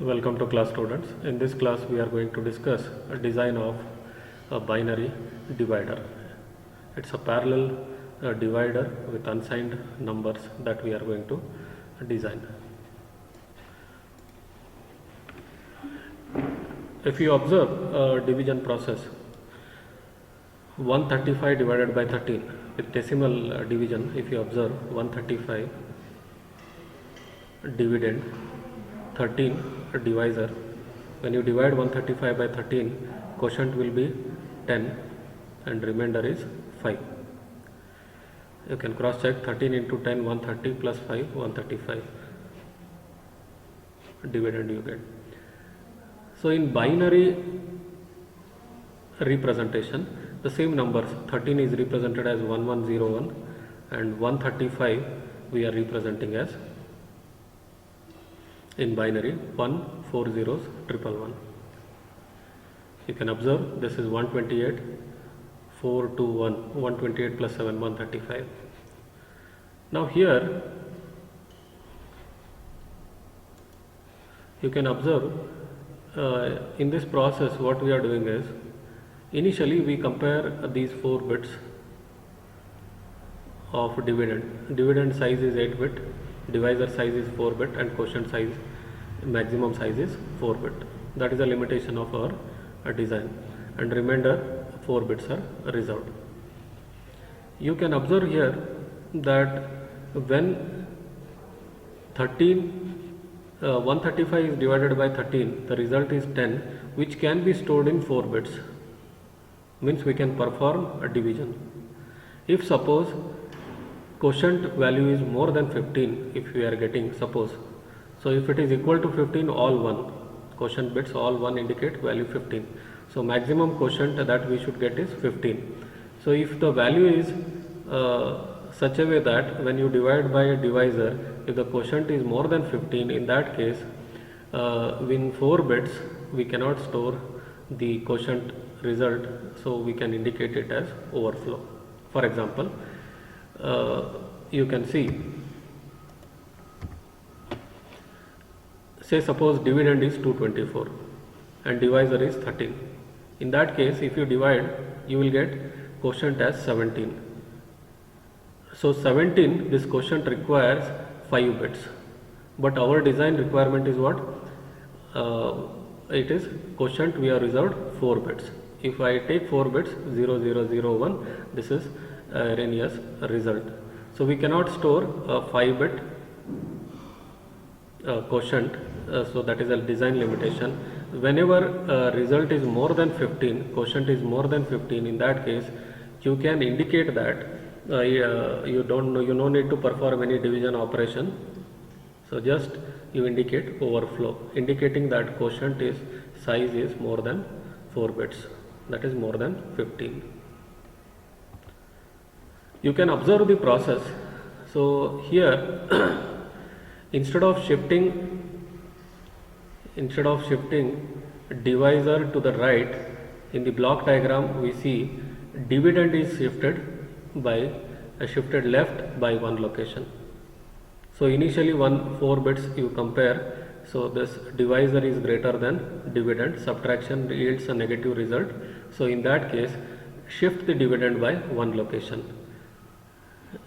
Welcome to class students. In this class we are going to discuss a design of a binary divider. It's a parallel divider with unsigned numbers that we are going to design. If you observe a division process, 135 divided by 13 with decimal division, if you observe 135 dividend 13 divisor, when you divide 135 by 13, quotient will be 10 and remainder is 5. You can cross check 13 into 10, 130 plus 5, 135 dividend you get. So in binary representation, the same numbers, 13 is represented as 1101 and 135 we are representing as in binary 1 4 zeros 111. You can observe this is 128 421 128 plus 7 135. Now here you can observe in this process what we are doing is initially we compare these 4 bits of dividend size is 8 bit, divisor size is 4 bit and quotient size maximum size is 4 bit. That is the limitation of our design, and remainder 4 bits are reserved. You can observe here that when 135 is divided by 13, the result is 10, which can be stored in 4 bits, means we can perform a division. If suppose quotient value is more than 15, if we are getting, suppose, so if it is equal to 15, all 1 quotient bits all 1 indicate value 15, so maximum quotient that we should get is 15. So if the value is such a way that when you divide by a divisor, if the quotient is more than 15, in that case in 4 bits we cannot store the quotient result, so we can indicate it as overflow. For example, you can see, say suppose dividend is 224 and divisor is 13. In that case, if you divide, you will get quotient as 17. So 17, this quotient requires 5 bits, but our design requirement is what? It is quotient we are reserved 4 bits. If I take 4 bits 0001, this is erroneous result. So we cannot store a 5 bit quotient, so that is a design limitation. Whenever result is more than 15, quotient is more than 15, in that case you can indicate that you no need to perform any division operation, so just you indicate overflow, indicating that quotient is size is more than 4 bits, that is more than 15. You can observe the process. So here instead of shifting divisor to the right, in the block diagram we see dividend is shifted left by 1 location. So initially 4 bits you compare, so this divisor is greater than dividend, subtraction yields a negative result. So in that case shift the dividend by 1 location,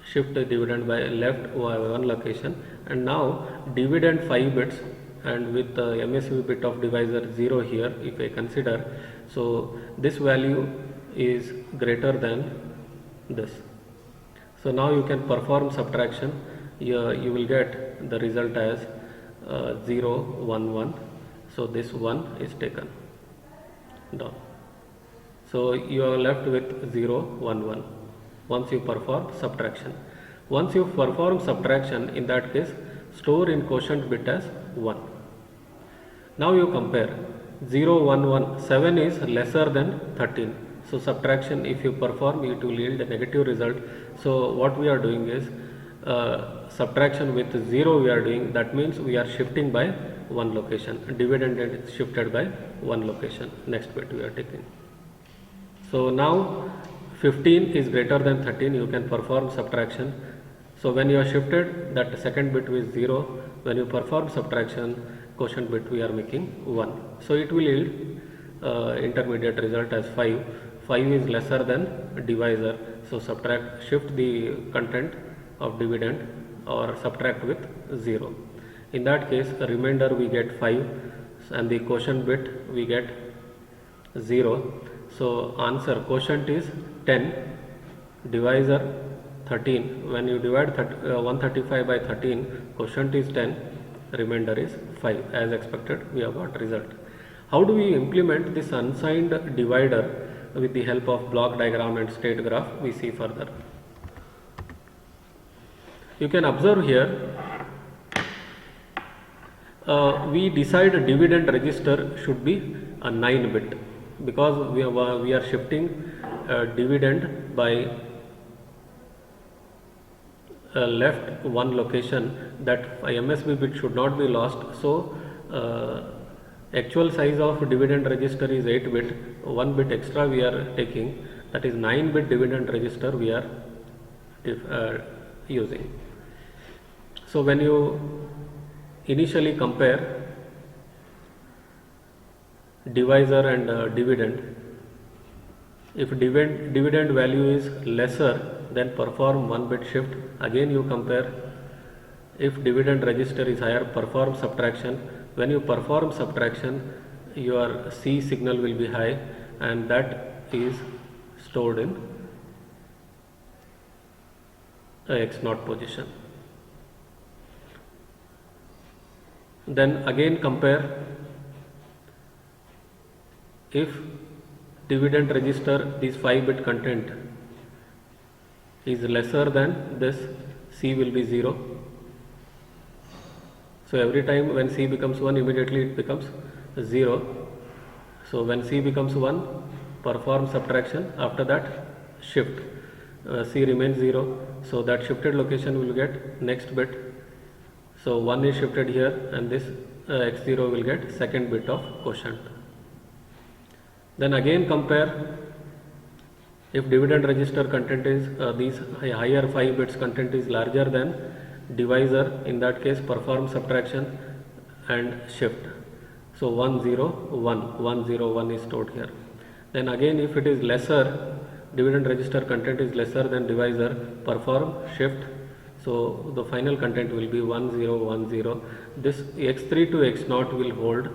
shift the dividend by left by 1 location, and now dividend 5 bits and with the MSB bit of divisor 0 here, if I consider, so this value is greater than this. So now you can perform subtraction. You will get the result as 0 1 1, so this 1 is taken down, so you are left with 0 1 1 once you perform subtraction. Once you perform subtraction, in that case store in quotient bit as 1. Now you compare 0 1 1, 7 is lesser than 13, so subtraction if you perform it will yield a negative result. So what we are doing is subtraction with 0 we are doing, that means we are shifting by 1 location, dividend is shifted by 1 location, next bit we are taking. So now 15 is greater than 13, you can perform subtraction. So when you are shifted, that second bit is 0, when you perform subtraction, quotient bit we are making 1. So it will yield intermediate result as 5. 5 is lesser than divisor, so shift the content of dividend or subtract with 0. In that case, the remainder we get 5 and the quotient bit we get 0. So answer quotient is 10, divisor 13. When you divide 135 by 13, quotient is 10, remainder is 5. As expected, we have got result. How do we implement this unsigned divider with the help of block diagram and state graph? We see further. You can observe here, we decide dividend register should be a 9-bit because we are shifting dividend by left one location, that MSB bit should not be lost. So actual size of dividend register is 8-bit, 1 bit extra we are taking, that is 9-bit dividend register we are using. So when you initially compare divisor and dividend, if dividend value is lesser, then perform 1-bit shift. Again you compare. If dividend register is higher, perform subtraction. When you perform subtraction, your C signal will be high and that is stored in X0 position. Then again compare. If dividend register, this 5-bit content is lesser than this, C will be 0. So every time when C becomes 1, immediately it becomes 0. So when C becomes 1, perform subtraction, after that shift. C remains 0, so that shifted location will get next bit. So 1 is shifted here and this X0 will get 2nd bit of quotient. Then again compare. If dividend register content is these higher 5 bits content is larger than divisor, in that case perform subtraction and shift. So 1 0 1 1 0 1 is stored here. Then again if it is lesser, dividend register content is lesser than divisor, perform shift. So the final content will be 1 0 1 0. This X3 to X0 will hold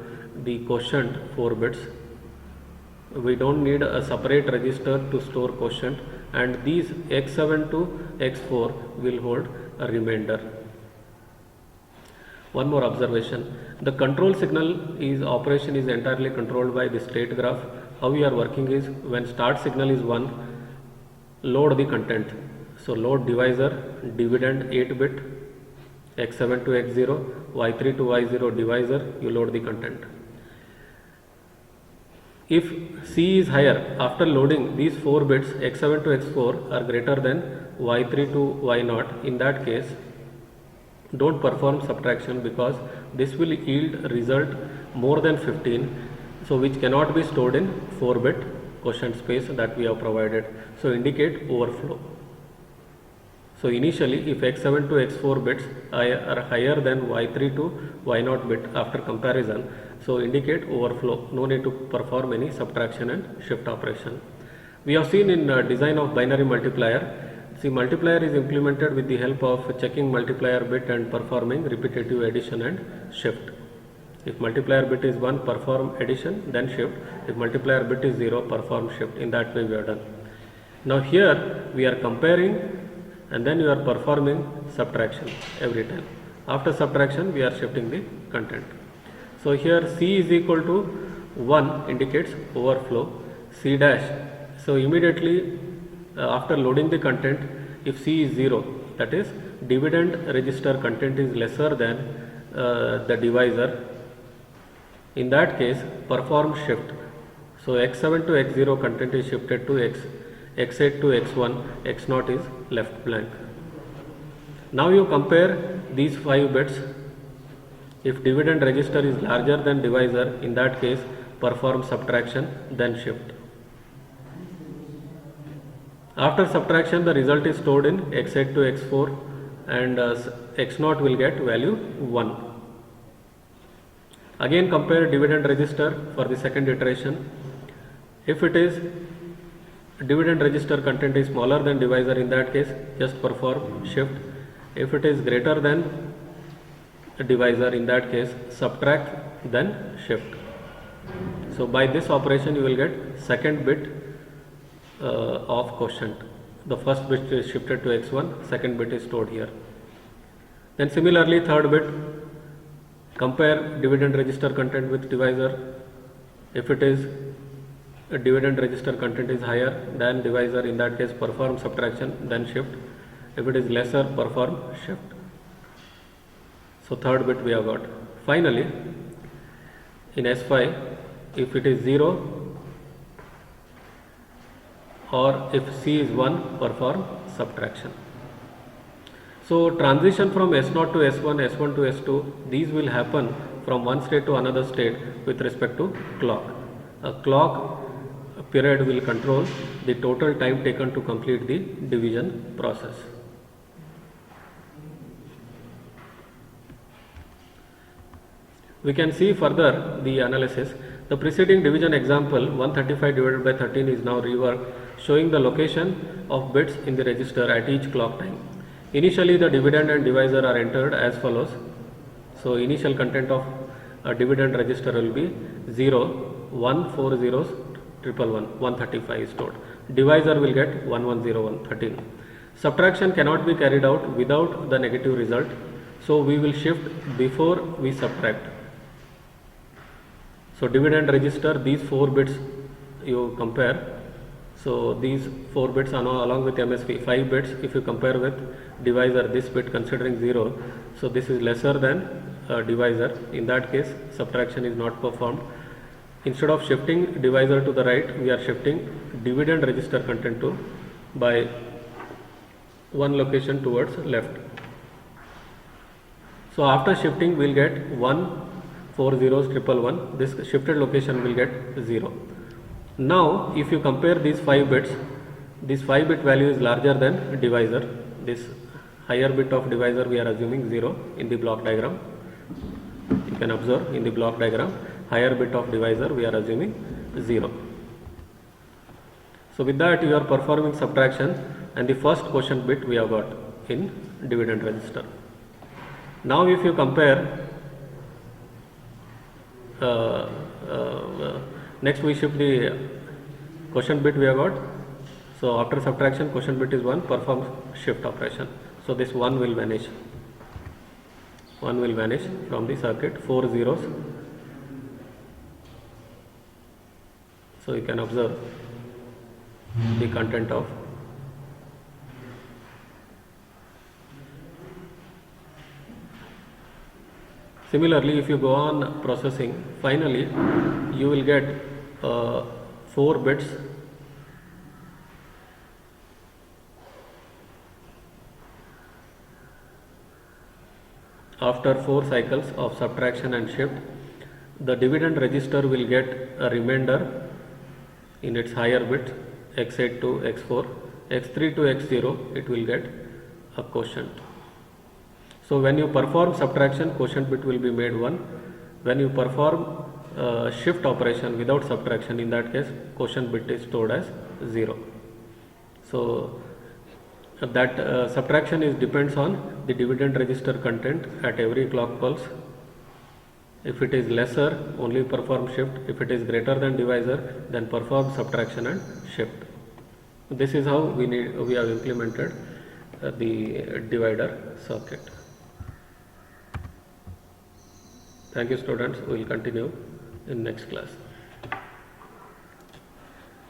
the quotient 4 bits. We don't need a separate register to store quotient, and these X7 to X4 will hold a remainder. One more observation. The control signal operation is entirely controlled by the state graph. How we are working is, when start signal is 1, load the content. So load divisor, dividend 8-bit, X7 to X0, Y3 to Y0 divisor, you load the content. If C is higher, after loading these 4 bits X7 to X4 are greater than Y3 to Y0, in that case don't perform subtraction, because this will yield result more than 15, so which cannot be stored in 4-bit quotient space that we have provided. So indicate overflow. So initially if X7 to X4 bits are higher than Y3 to Y0 bit after comparison, so indicate overflow, no need to perform any subtraction and shift operation. We have seen in design of binary multiplier, see, multiplier is implemented with the help of checking multiplier bit and performing repetitive addition and shift. If multiplier bit is 1, perform addition, then shift. If multiplier bit is 0, perform shift. In that way we are done. Now here we are comparing and then you are performing subtraction every time. After subtraction we are shifting the content. So here C is equal to 1 indicates overflow, C dash. So immediately after loading the content, if C is 0, that is dividend register content is lesser than the divisor, in that case perform shift. So X7 to X0 content is shifted to X8 to X1, X0 is left blank. Now you compare these 5 bits. If dividend register is larger than divisor, in that case perform subtraction, then shift. After subtraction, the result is stored in X8 to X4 and X0 will get value 1. Again compare dividend register for the second iteration. If it is dividend register content is smaller than divisor, in that case just perform shift. If it is greater than divisor, in that case subtract then shift. So by this operation you will get second bit of quotient. The first bit is shifted to x1, second bit is stored here. Then similarly third bit, compare dividend register content with divisor. If it is dividend register content is higher than divisor, in that case perform subtraction then shift. If it is lesser, perform shift. So third bit we have got. Finally in S5, if it is 0 or if C is 1, perform subtraction. So transition from S0 to S1, S1 to S2, these will happen from one state to another state with respect to clock. A clock period will control the total time taken to complete the division process. We can see further the analysis. The preceding division example 135 divided by 13 is now reworked, showing the location of bits in the register at each clock time. Initially the dividend and divisor are entered as follows. So initial content of a dividend register will be 0, 1, 4 zeros, 111, 135 is stored. Divisor will get 1101, 13. Subtraction cannot be carried out without the negative result. So we will shift before we subtract. So dividend register, these 4 bits you compare. So these 4 bits are now along with MSB, 5 bits if you compare with divisor, this bit considering 0. So this is lesser than divisor. In that case subtraction is not performed. Instead of shifting divisor to the right, we are shifting dividend register content to by one location towards left. So after shifting we will get 1, 4 zeros, 111. This shifted location will get 0. Now if you compare these 5 bits, this 5 bit value is larger than divisor. This higher bit of divisor we are assuming 0 in the block diagram. You can observe in the block diagram, higher bit of divisor we are assuming 0. So with that you are performing subtraction and the first quotient bit we have got in dividend register. Now if you compare, next we shift the quotient bit we have got. So after subtraction quotient bit is 1, perform shift operation. So this 1 will vanish. 1 will vanish from the circuit, 4 zeros. So you can observe the content of. Similarly, if you go on processing, finally you will get 4 bits after 4 cycles of subtraction and shift. The dividend register will get a remainder in its higher bit, x8 to x4, x3 to x0 it will get a quotient. So when you perform subtraction, quotient bit will be made 1. When you perform shift operation without subtraction, in that case quotient bit is stored as 0. So that subtraction is depends on the dividend register content at every clock pulse. If it is lesser, only perform shift. If it is greater than divisor, then perform subtraction and shift. This is how we have implemented the divider circuit. Thank you students, we will continue in next class.